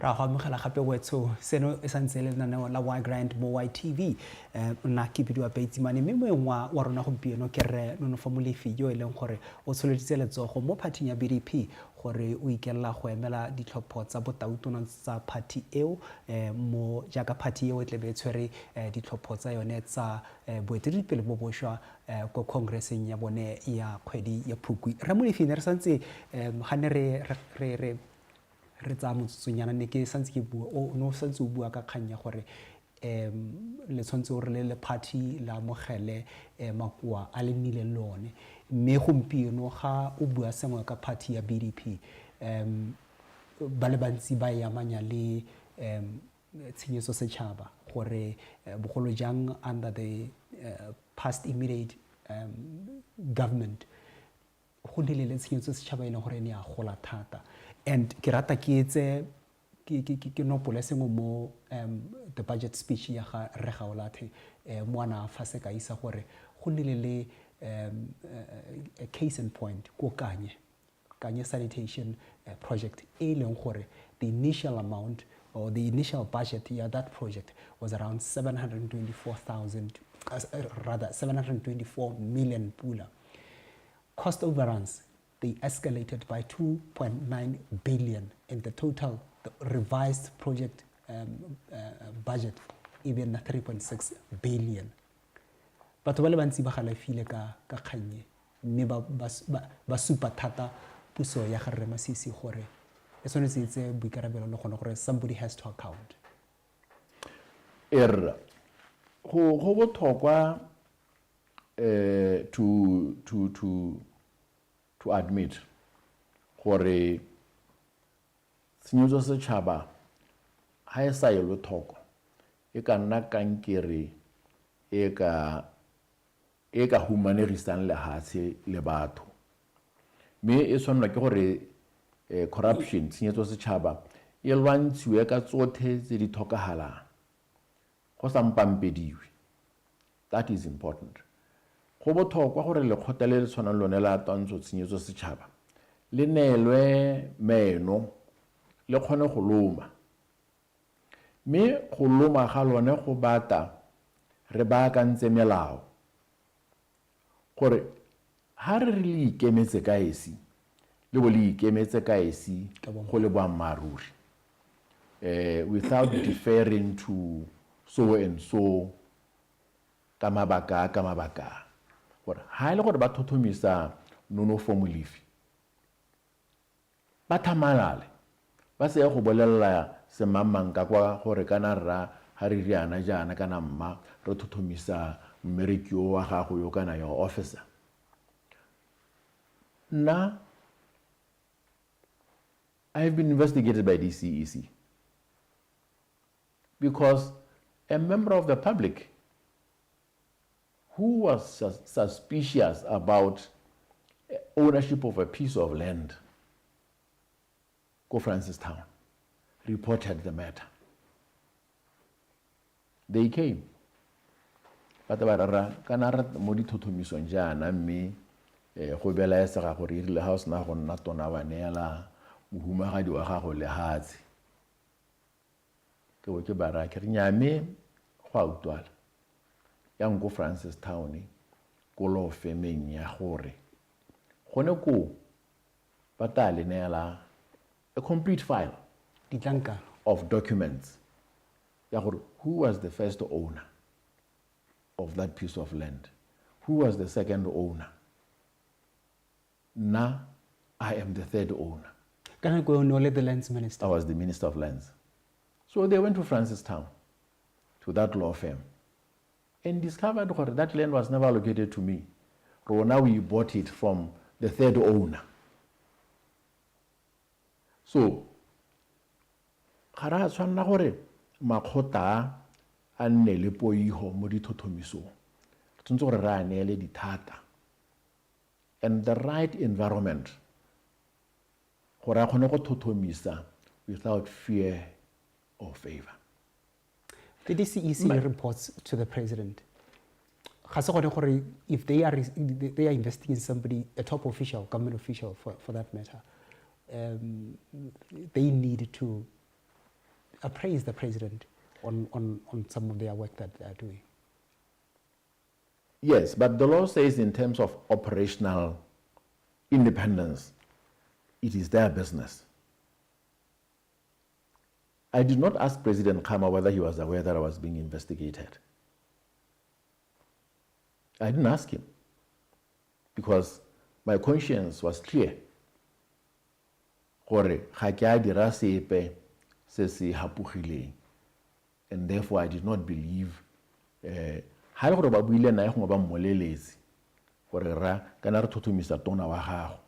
ra go amogela gape wetso seno e santse le lenaneo la Y Grind mo YTV nna ke bidiwa Peitsimane mme moeng wa rona gompieno ke re Nonofo Molefi yo e leng gore o tsholeditse letsogo mo phathing ya BDP gore o ikelela go emela ditlhopho tsa botautona tsa phathi eo mo jaaka phathi eo e tlebe e tshwere ditlhopho tsa yone tsa boeteledipele bo bošwa ko congresseng ya bone ya kgwedi ya Phukwi. Molefi ne re santse ga ne re tsa motsotsonyana ne ke santse ke bua o no santse o bua ka kganya gore le tshwantse o re le party la mogele makoa a le nnile lone mme gompieno ga o bua sengwe ka party ya BDP ba le bantsi ba yamanya le tshenyetso setšhaba gore bogolo jang under the past immediate government go nile le tshenyetso setšhaba e leng gore ne a gola thata and ke rata ke etse ke nopole sengwe mo the budget speech ya ga Regaolathe mo ana fa se ka isa gore go nile le a case in point ko Kanye sanitation project e leng gore the initial amount or the initial budget ya that project was around 724 million pula. Cost overruns, they escalated by 2.9 billion in the total the revised project budget even 3.6 billion. Batho ba le bantsi ba galafile ka kganye mme ba supa thata puso ya ga Rre Masisi gore e tshwanetse itse boikarabelo le gone gore somebody has to account. Go botlhokwa to admit gore tshenyetso setšhaba ha e sa yelwe thoko e ka nna kankere e ka humanegisang lehatshe le batho mme e tshwanelwa ke gore corruption tshenyetso setšhaba e lwantshiwe ka tsotlhe tse di tlhokagalang go sampampediwe. That is important. Go botlhokwa gore lekgotla le le tshwanang lone la twantsho tshenyetso setšhaba le neelwe meno le kgone go loma mme go loma ga lone go bata re baakantse melao gore ha re le ikemetse ka esi le bo le ikemetse ka esi go le boammaruri without deferring to so and so ka mabaka gore ha ile gore ba thothomisa Nonofo Molefi ba thamalale ba se go bolella semamang ka kwa gore kana rra ha re riana jana kana mma re thothomisa mmereki wa gago yo kana yo officer na I have been investigated by the CEC because a member of the public who was suspicious about ownership of a piece of land, go Francistown, reported the matter. They came. But kanara modi thothomison jana mme go bela esa ga gore ile house na go nna tona ba neela mohumagadi wa gago le hatsi ke bo ke bara ke nyame go autwala yang go Francistown go lo femeng ya gore gone ko patale neela a complete file ditlanka of documents ya gore who was the first owner of that piece of land, who was the second owner. Now I am the third owner. Can I go only the lands minister? I was the minister of lands. So they went to Francistown, to that law firm, and discovered that that land was never allocated to me. So now we bought it from the third owner. So, kara tshwanna gore makgota a nne le poiho mo dithothomisong tshwanetse gore re a neele dithata and the right environment gore a kgone go thothomisa without fear or favor. The DCEC reports to the president. If they are investigating somebody, a top official, government official for that matter, they need to appraise the president on some of their work that they are doing. Yes, but the law says in terms of operational independence, it is their business. I did not ask President Khama whether he was aware that I was being investigated. I didn't ask him because my conscience was clear. Gore ga ke a dira sepe se se hapogileng, and therefore I did not believe ha gore ba buile na go ba mmoleletse gore ra kana re thothomisa tona wa gago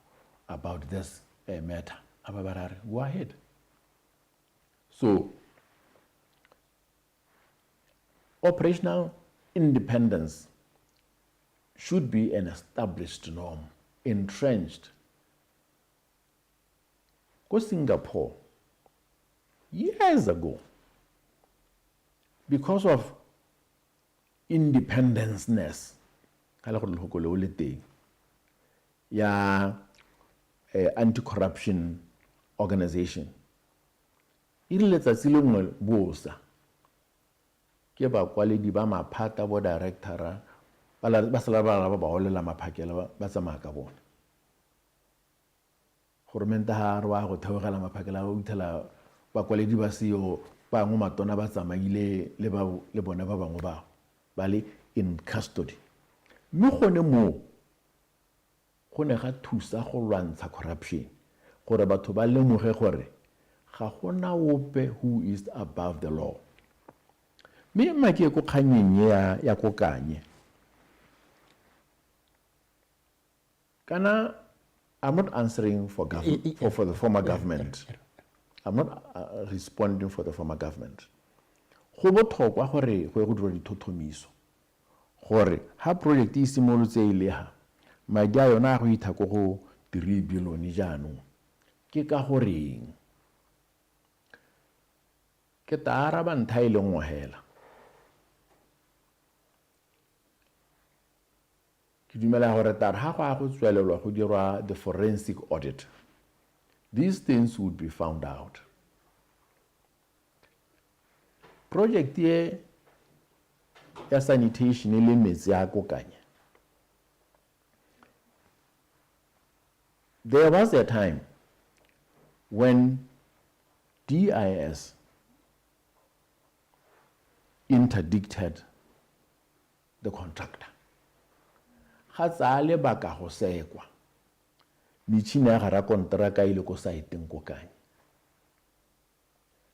about this matter. Ababarare, go ahead. So, operational independence should be an established norm, entrenched. Go Singapore, years ago, because of independence-ness, ya anti-corruption organization, letsatsi le nngwe bosa ke ba kwaledi ba maphata bo directora ba sala ba ba holela maphakela ba tsamaya ka bona goromenta ha re wa go theogela maphakela go uthela ba kwaledi ba seo ba ngo matona ba tsamaile le bona ba bangwe ba le in custody. Mme gone mo go ne ga thusa go lwantsha corruption gore batho ba lemoge gore ga gona ope who is above the law. Me ma ke go kganyeng ya go kanye kana I'm not answering for government for the former government. I'm not responding for the former government. Go botlhokwa gore go dira dithothomiso gore ha project e simolotse ile ha madi a yona go itha go 3 billion jaanong ke ka goreng ke taara ba ntha ile ngwe hela ke dumela gore tar ha go tswelelwa go dirwa the forensic audit, these things would be found out. Project ye ya sanitation ile metsi a kokanya, there was a time when DIS interdicted the contractor. Gatsale baka go sekwa mitšhini ya gara kontraka ile ko saeteng ko kanye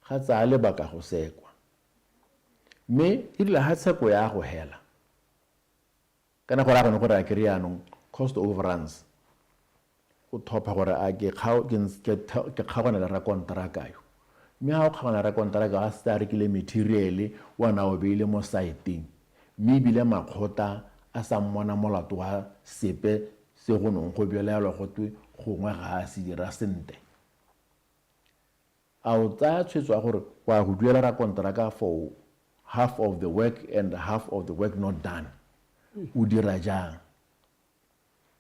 gatsale baka go sekwa me ile ha tseko ya go hela kana go ra gone gore a kirianong cost overruns o thopa gore a ke kgagona le ra kontraka yo me ha o kgagona ra kontraka a sta rekile material wa na o beile mo saeteng me bile makgota a sa mmona molato wa sepe se go nong go belela go twe gongwe ga a se dira sente a o tsaya tshwetso gore wa go duela ra kontraka for half of the work and half of the work not done. O dira jang?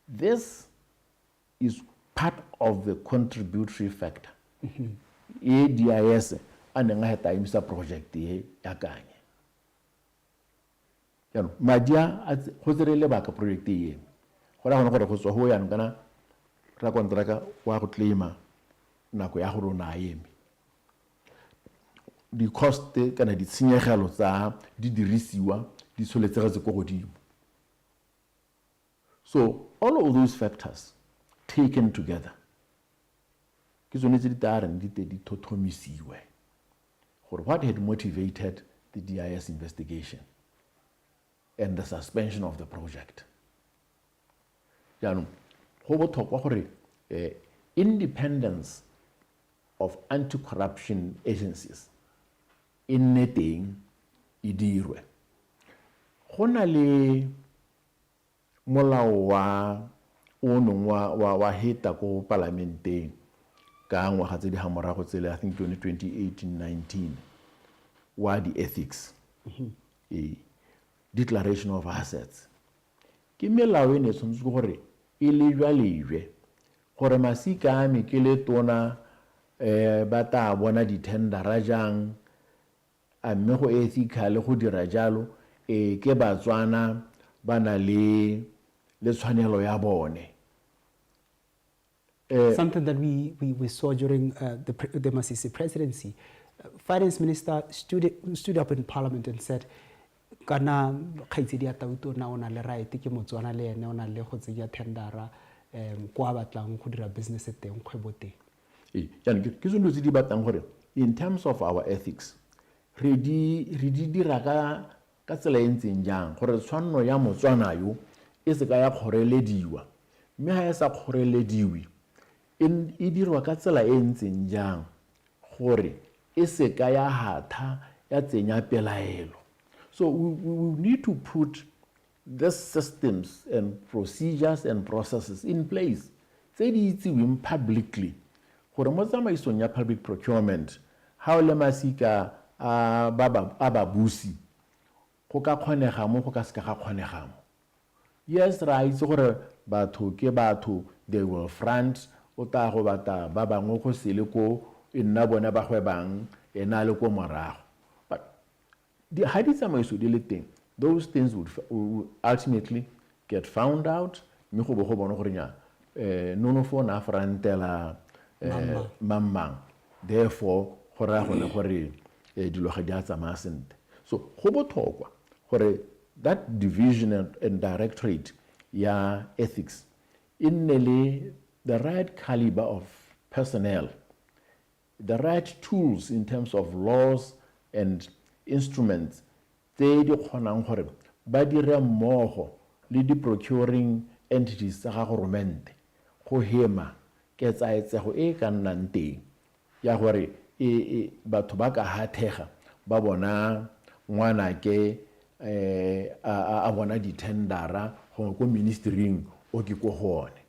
This is part of the contributory factor. ADIS anenga heta imisa project ye ya kanye. Yano madia go tsere baka project ye. Go ra gona gore go tswa ho yana kana ra kontraka wa go claima nako ya go rona yemi. Di cost kana di tshenyegelo tsa di dirisiwa di soletsega go godimo. So all of those factors taken together ke tsone tse di tareng di thothomisiwe gore what had motivated the DIS investigation and the suspension of the project. Jaanong go botlhokwa gore independence of anti-corruption agencies in netting e dirwe. Go na le molao wa heta ko parlamenteng ka ngwaga tse di hamorago tsele I think 2018-19 wa di ethics declaration of assets ke melao ene tshwanetse gore e lejwe gore masika a mekele tona ba ta bona di tender jang a mme go ethical go dira jalo ke Batswana ba na le tshwanelo ya bone. Something that we saw during the Masisi presidency. Finance Minister stood up in Parliament and said, kana khaitsedi ya tauto na ona le right ke Motswana le ene ona le go tsenya tendera kwa batlang go dira business teng kgwebo teng. Ke sone tse di batlang gore in terms of our ethics re di dira ka tsela e ntseng jang gore tshwanno ya Motswana yo e se ka ya kgorelediwa, mme ha e sa kgorelediwe e dirwa ka tsela e ntseng jang gore e se ka ya hatha ya tsenya pelaelo. So we need to put the systems and procedures and processes in place tse di itsiweng publicly gore mo tsamaisong ya public procurement ha o le masika a babusi go ka kgonega mo go ka se ka ga kgonega mo. Yes, ra itse gore batho ke batho, they will front o ta go bata ba bangwe go sele ko e nna bona ba gwebang ena le ko morago. But ha di tsamaiso di le teng, those things would ultimately get found out, mme go bo go bona gore nya nonofo na frantela mamang, therefore go ra gone gore dilo ga di a tsamaya sentle. So go botlhokwa gore that division and directorate ya ethics in le the right caliber of personnel, the right tools in terms of laws and instruments tse di kgonang gore ba dire mmogo le di procuring entities tsa government go hema ke tsaetsego e ka nnang teng ya gore batho ba ka hathega ba bona ngwana ke a bona di-tendera go ko ministering o ke ko gone.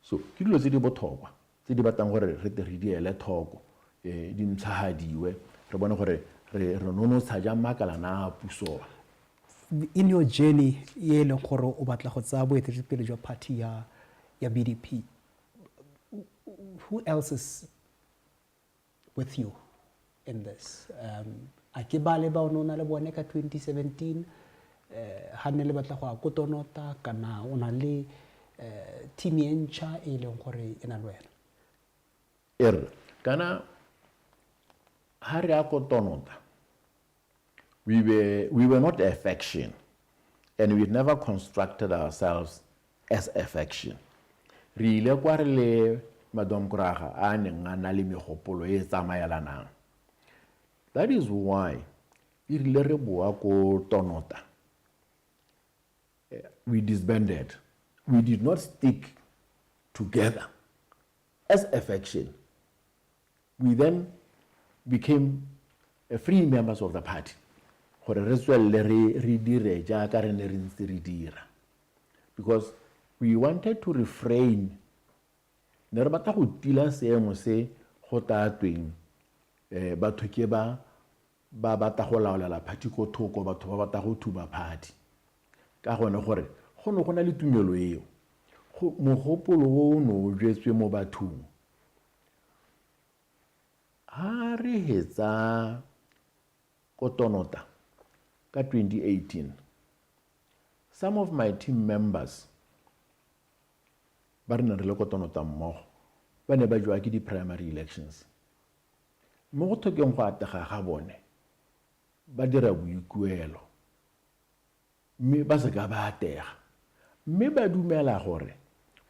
So ke dilo tse di botlhokwa tse di batlang gore re di ele thoko di ntshahadiwe re bone gore re nonotsha jang makala na puso. In your journey ye leng gore o batla go tsaya boeteledipele jwa party ya BDP, who else is with you in this? A ke ba le ba o na le bone ka 2017 ha ne le batla go a kotonota kana o na le team e ntšha e leng gore e na le wena? Kana ha re a kotonota, we were not a faction, and we never constructed ourselves as a faction. Re ile kwa re le Madam Kuraga a neng a na le megopolo e tsamaelanang. That is why we disbanded. We did not stick together as a faction. We then became free members of the party. Because we wanted to refrain batho ke ba batla go laolela party ko thoko, batho ba batla go thuba party ka gone gore go no gona le tumelo eo mogopolo o no jetswe mo bathong. Ha re hetsa kotonota ka 2018, some of my team members ba re na re le kotonota mmogo ba ne ba jwa ke di primary elections. Mo go thokeng go atega ga bone ba dira boikuelo, mme ba se ka ba atega, mme ba dumela gore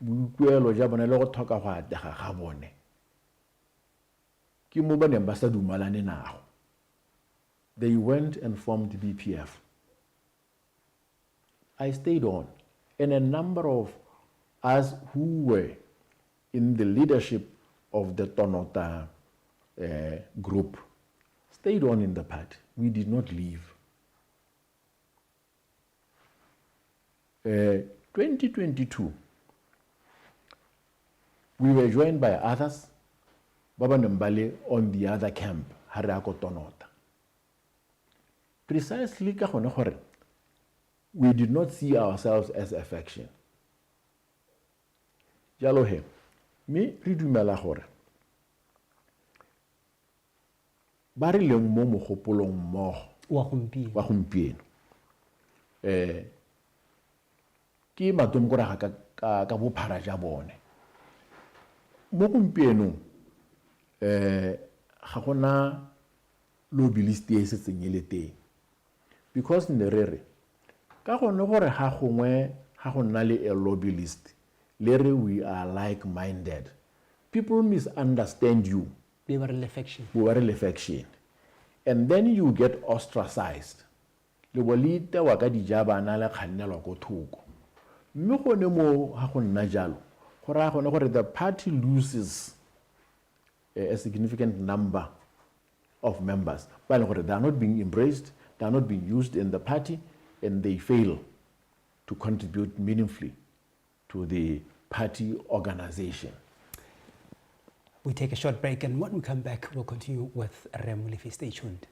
boikuelo ja bone le go thoka go atega ga bone ke mo ba neng ba sa dumalane nago. They went and formed BPF. I stayed on, and a number of us who were in the leadership of the Tonota group stayed on in the party. We did not leave. 2022, we were joined by others, Baba Nambale on the other camp, Harako Tonota. Precisely, we did not see ourselves as a faction. Jalohe, me ridumela hore. ba re leng mo mogopolong mmogo wa gompieno wa gompieno ke matomkoraga ka bophara ja bone mo gompienong ga gona lobbyist e setseng e le teng because ne re re ka gone gore ga gongwe ga go nna le a lobbyist le re we are like minded, people misunderstand you, be ba re le faction and then you get ostracized le bo le itewa ka dijabana le kgannelwa ko thoko mme gone mo ga go nna jalo go raya gone gore the party loses a significant number of members ba le gore they are not being embraced, they are not being used in the party, and they fail to contribute meaningfully to the party organization. We take a short break, and when we come back, we'll continue with Re Molefi. Stay tuned.